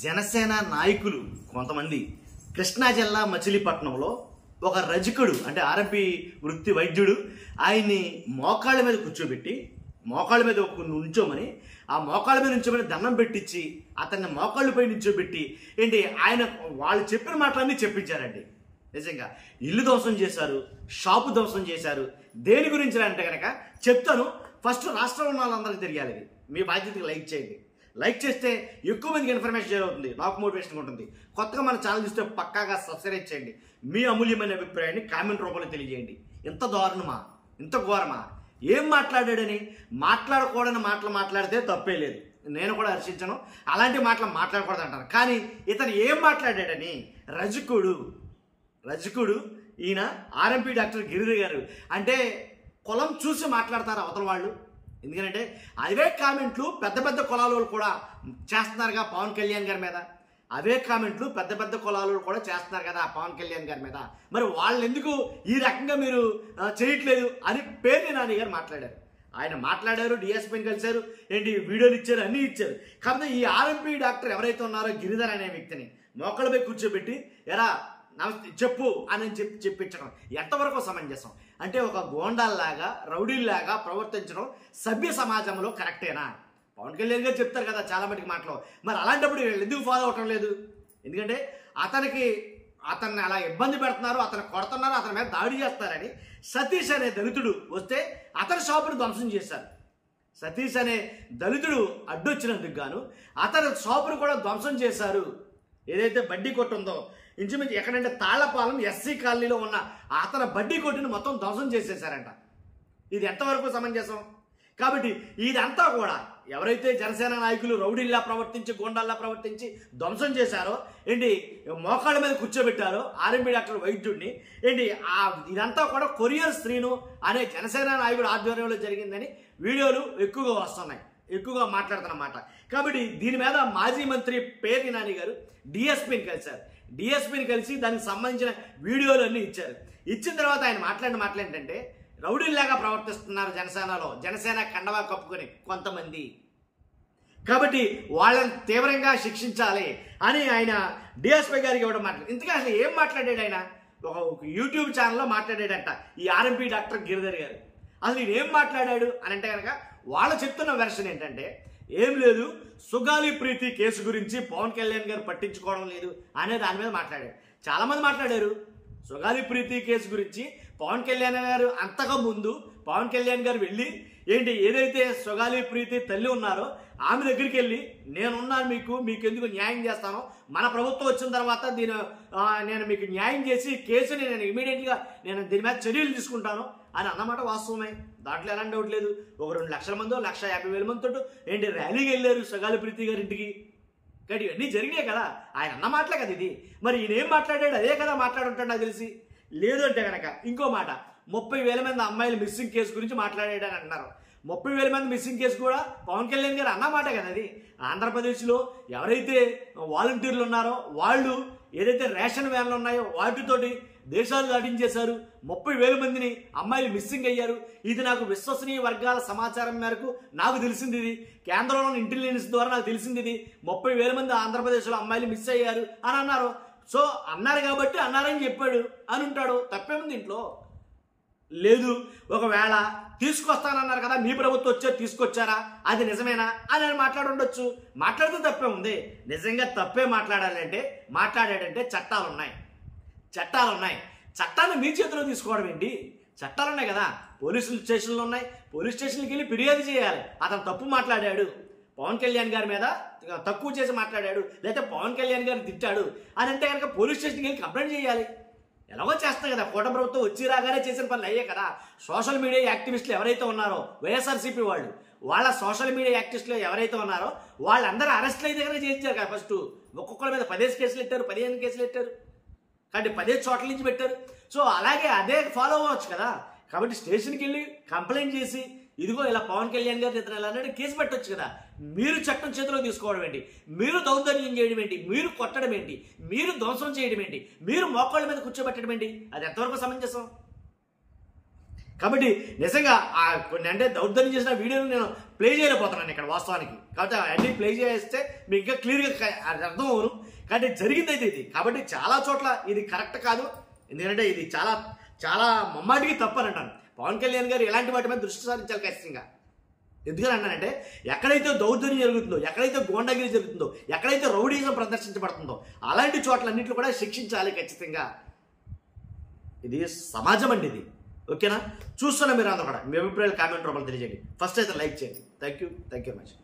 జనసేన నాయకులు కొంతమంది కృష్ణా జిల్లా మచిలీపట్నంలో ఒక రజకుడు అంటే ఆర్ఎంపీ వృత్తి వైద్యుడు ఆయన్ని మోకాళ్ళ మీద కూర్చోబెట్టి మోకాళ్ళ మీద నుంచోమని ఆ మోకాళ్ళ మీద నుంచోమని దండం పెట్టించి అతన్ని మోకాళ్ళపై నుంచోబెట్టి ఏంటి ఆయన వాళ్ళు చెప్పిన మాటలన్నీ చెప్పించారండి. నిజంగా ఇల్లు ధ్వంసం చేశారు, షాపు ధ్వంసం చేశారు. దేని గురించి అంటే కనుక చెప్తాను. ఫస్ట్ రాష్ట్రంలో ఉన్న వాళ్ళందరికీ తెలియాలి. ఇది మీ బాధ్యతకి లైక్ చేయండి. లైక్ చేస్తే ఎక్కువ మందికి ఇన్ఫర్మేషన్ షేర్ అవుతుంది, నాకు మోటివేషన్ ఉంటుంది. కొత్తగా మన ఛానల్ చూస్తే పక్కాగా సబ్స్క్రైబ్ చేయండి. మీ అమూల్యమైన అభిప్రాయాన్ని కామెంట్ రూపంలో తెలియజేయండి. ఇంత దారుణమా, ఇంత ఘోరమా? ఏం మాట్లాడాడని మాట్లాడకూడని మాటలు మాట్లాడితే తప్పే లేదు, నేను కూడా హర్షించను. అలాంటి మాటలు మాట్లాడకూడదు అంటాను. కానీ ఇతను ఏం మాట్లాడాడని రజకుడు ఈయన ఆర్ఎంపీ డాక్టర్ గిరిధర్ గారు అంటే కులం చూసి మాట్లాడతారు అవతల వాళ్ళు. ఎందుకంటే అవే కామెంట్లు పెద్ద పెద్ద కులాలు కూడా చేస్తున్నారుగా పవన్ కళ్యాణ్ గారి మీద. అవే కామెంట్లు పెద్ద పెద్ద కులాలు కూడా చేస్తున్నారు కదా పవన్ కళ్యాణ్ గారి మీద. మరి వాళ్ళు ఎందుకు ఈ రకంగా మీరు చేయట్లేదు అని పేర్ని నాని గారు మాట్లాడారు. ఆయన మాట్లాడారు, డిఎస్పీని కలిశారు, ఏంటి వీడియోలు ఇచ్చారు, అన్నీ ఇచ్చారు. కాకపోతే ఈ ఆర్ఎంపీ డాక్టర్ ఎవరైతే ఉన్నారో గిరిధర్ అనే వ్యక్తిని మోకాళ్ళపై కూర్చోబెట్టి ఎరా నమస్తే చెప్పు అని చెప్పించడం ఎంతవరకు సమంజసం? అంటే ఒక గోండాల్లాగా రౌడీల్లాగా ప్రవర్తించడం సభ్య సమాజంలో కరెక్టేనా? పవన్ కళ్యాణ్ గారు చెప్తారు కదా చాలా మటుకు మాటలు. మరి అలాంటప్పుడు ఎందుకు ఫాలో అవటం లేదు? ఎందుకంటే అతన్ని అలా ఇబ్బంది పెడుతున్నారు, అతను కొడుతున్నారు, అతని మీద దాడి చేస్తారని సతీష్ అనే దళితుడు వస్తే అతని షాపును ధ్వంసం చేశారు. సతీష్ అనే దళితుడు అడ్డొచ్చినందుకు గాను అతని షాపును కూడా ధ్వంసం చేశారు. ఏదైతే బడ్డీ కొట్టు ఉందో ఇంచుమించు ఎక్కడంటే తాళ్లపాలెం ఎస్సీ కాలనీలో ఉన్న అతని బడ్డీ కొట్టుని మొత్తం ధ్వంసం చేసేసారంట. ఇది ఎంతవరకు సమంజసం? కాబట్టి ఇదంతా కూడా ఎవరైతే జనసేన నాయకులు రౌడీల్లా ప్రవర్తించి గోండాల్లా ప్రవర్తించి ధ్వంసం చేశారో ఏంటి మోకాళ్ళ మీద కూర్చోబెట్టారో ఆర్ఎంపీ డాక్టర్ వైద్యుడిని ఏంటి ఇదంతా కూడా కొరియర్ శ్రీను అనే జనసేన నాయకుడు ఆధ్వర్యంలో జరిగిందని వీడియోలు ఎక్కువగా వస్తున్నాయి, ఎక్కువగా మాట్లాడుతున్నమాట. కాబట్టి దీని మీద మాజీ మంత్రి పేర్ని నాని గారు డిఎస్పీని కలిశారు. డిఎస్పీని కలిసి దానికి సంబంధించిన వీడియోలు అన్నీ ఇచ్చారు. ఇచ్చిన తర్వాత ఆయన మాట్లాడిన మాటలు ఏంటంటే రౌడీల్లాగా ప్రవర్తిస్తున్నారు జనసేన కండవా కప్పుకొని కొంతమంది, కాబట్టి వాళ్ళని తీవ్రంగా శిక్షించాలి అని ఆయన డిఎస్పీ గారికి ఇవ్వడం మాట్లాడు. ఇంతగా అసలు ఏం మాట్లాడాడు ఆయన? ఒక యూట్యూబ్ ఛానల్లో మాట్లాడాడంట ఈ ఆర్ఎంపీ డాక్టర్ గిరిధర్ గారు. అసలు ఈయన ఏం మాట్లాడాడు అని అంటే కనుక వాళ్ళు చెప్తున్న వెర్షన్ ఏంటంటే ఏం లేదు, సుగాలి ప్రీతి కేసు గురించి పవన్ కళ్యాణ్ గారు పట్టించుకోవడం లేదు అనే దాని మీద మాట్లాడారు. చాలామంది మాట్లాడారు సుగాలి ప్రీతి కేసు గురించి. పవన్ కళ్యాణ్ గారు అంతగా ముందు పవన్ కళ్యాణ్ గారు వెళ్ళి ఏంటి ఏదైతే సుగాలి ప్రీతి తల్లి ఉన్నారో ఆమె దగ్గరికి వెళ్ళి నేనున్నాను, మీకు ఎందుకు న్యాయం చేస్తాను, మన ప్రభుత్వం వచ్చిన తర్వాత నేను మీకు న్యాయం చేసి కేసుని నేను ఇమీడియట్గా దీని మీద చర్యలు తీసుకుంటాను అని అన్నమాట వాస్తవమే. దాంట్లో ఎలాంటి డౌట్ లేదు. ఒక 2 లక్షల మందో 1,50,000 మందితో ఏంటి ర్యాలీకి వెళ్ళారు సుగాలి ప్రీతి గారి ఇంటికి. కానీ ఇవన్నీ జరిగినాయి కదా, ఆయన అన్న మాటలే కదా ఇది. మరి ఈయన ఏం మాట్లాడాడు అదే కదా మాట్లాడుంటాడు నాకు తెలిసి. లేదు అంటే కనుక ఇంకో మాట 30,000 మంది అమ్మాయిల మిస్సింగ్ కేసు గురించి మాట్లాడాడని అంటున్నారు. 30,000 మంది మిస్సింగ్ కేసు కూడా పవన్ కళ్యాణ్ గారు అన్నమాట కదా అది. ఆంధ్రప్రదేశ్లో ఎవరైతే వాలంటీర్లు ఉన్నారో వాళ్ళు ఏదైతే రేషన్ వ్యాన్లు ఉన్నాయో వాటితోటి దేశాలు దాటించేశారు. 30,000 మందిని అమ్మాయిలు మిస్సింగ్ అయ్యారు. ఇది నాకు విశ్వసనీయ వర్గాల సమాచారం మేరకు నాకు తెలిసింది. ఇది కేంద్రంలోని ఇంటెలిజెన్స్ ద్వారా నాకు తెలిసింది. ఇది 30,000 మంది ఆంధ్రప్రదేశ్లో అమ్మాయిలు మిస్ అయ్యారు అని అన్నారు. సో అన్నారు కాబట్టి అన్నారని చెప్పాడు అని ఉంటాడు, తప్పేముంది ఇంట్లో? లేదు ఒకవేళ తీసుకొస్తానన్నారు కదా మీ ప్రభుత్వం తీసుకొచ్చారా అది నిజమేనా అని మాట్లాడి ఉండొచ్చు. మాట్లాడితే తప్పే ఉంది. నిజంగా తప్పే మాట్లాడాడంటే చట్టాలు ఉన్నాయి. చట్టాన్ని మీ చేతిలో తీసుకోవడం ఏంటి? చట్టాలు ఉన్నాయి కదా, పోలీస్ స్టేషన్లు ఉన్నాయి. పోలీస్ స్టేషన్కి వెళ్ళి ఫిర్యాదు చేయాలి. అతను తప్పు మాట్లాడాడు, పవన్ కళ్యాణ్ గారి మీద తక్కువ చేసి మాట్లాడాడు, లేకపోతే పవన్ కళ్యాణ్ గారిని తిట్టాడు అని అంటే కనుక పోలీస్ స్టేషన్కి వెళ్ళి కంప్లైంట్ చేయాలి. ఎలాగో చేస్తాయి కదా, కూటమి ప్రభుత్వం వచ్చి రాగానే చేసిన పనులు అయ్యే కదా. సోషల్ మీడియా యాక్టివిస్టులు ఎవరైతే ఉన్నారో వైఎస్ఆర్సీపీ వాళ్ళ సోషల్ మీడియా యాక్టివిస్టులు ఎవరైతే ఉన్నారో వాళ్ళందరూ అరెస్టులు అయితే కనుక చేయించారు కదా. ఫస్ట్ ఒక్కొక్కరి మీద 15 కేసులు పెట్టారు, 15 కేసులు పెట్టారు, కాబట్టి 15 చోట్ల నుంచి పెట్టారు. సో అలాగే అదే ఫాలో అవ్వచ్చు కదా. కాబట్టి స్టేషన్కి వెళ్ళి కంప్లైంట్ చేసి ఇదిగో ఇలా పవన్ కళ్యాణ్ గారు ఇతను ఇలా అన్నాడు కేసు పెట్టొచ్చు కదా. మీరు చట్టం చేతిలో తీసుకోవడం ఏంటి? మీరు దౌర్జన్యం చేయడం ఏంటి? మీరు కొట్టడం ఏంటి? మీరు ధ్వంసం చేయడం ఏంటి? మీరు మోకాళ్ళ మీద కూర్చోబెట్టడం ఏంటి? అది ఎంతవరకు సమంజసం? కాబట్టి నిజంగా కొన్ని అంటే దౌర్జన్యం చేసిన వీడియోలు నేను ప్లే చేయలేకపోతున్నాను ఇక్కడ వాస్తవానికి. కాబట్టి అన్నీ ప్లే చేస్తే మీకు ఇంకా క్లియర్గా అర్థం అవును. కాబట్టి జరిగింది అయితే ఇది. కాబట్టి చాలా చోట్ల ఇది కరెక్ట్ కాదు. ఎందుకంటే ఇది చాలా చాలా మమ్మాటికి తప్పు అని అంటాను. పవన్ కళ్యాణ్ గారు ఇలాంటి వాటి మీద దృష్టి సారించాలి ఖచ్చితంగా. ఎందుకని అంటానంటే ఎక్కడైతే దౌర్జన్యం జరుగుతుందో, ఎక్కడైతే గోండాగిరి జరుగుతుందో, ఎక్కడైతే రౌడీజం ప్రదర్శించబడుతుందో అలాంటి చోట్లన్నింటిలో కూడా శిక్షించాలి ఖచ్చితంగా. ఇది సమాజం అండి ఇది. ఓకేనా? చూస్తున్నా మీరు అందరూ కూడా మీ అభిప్రాయాలు కామెంట్ రూపంలో తెలియజేయండి. ఫస్ట్ అయితే లైక్ చేయండి. Thank you very much.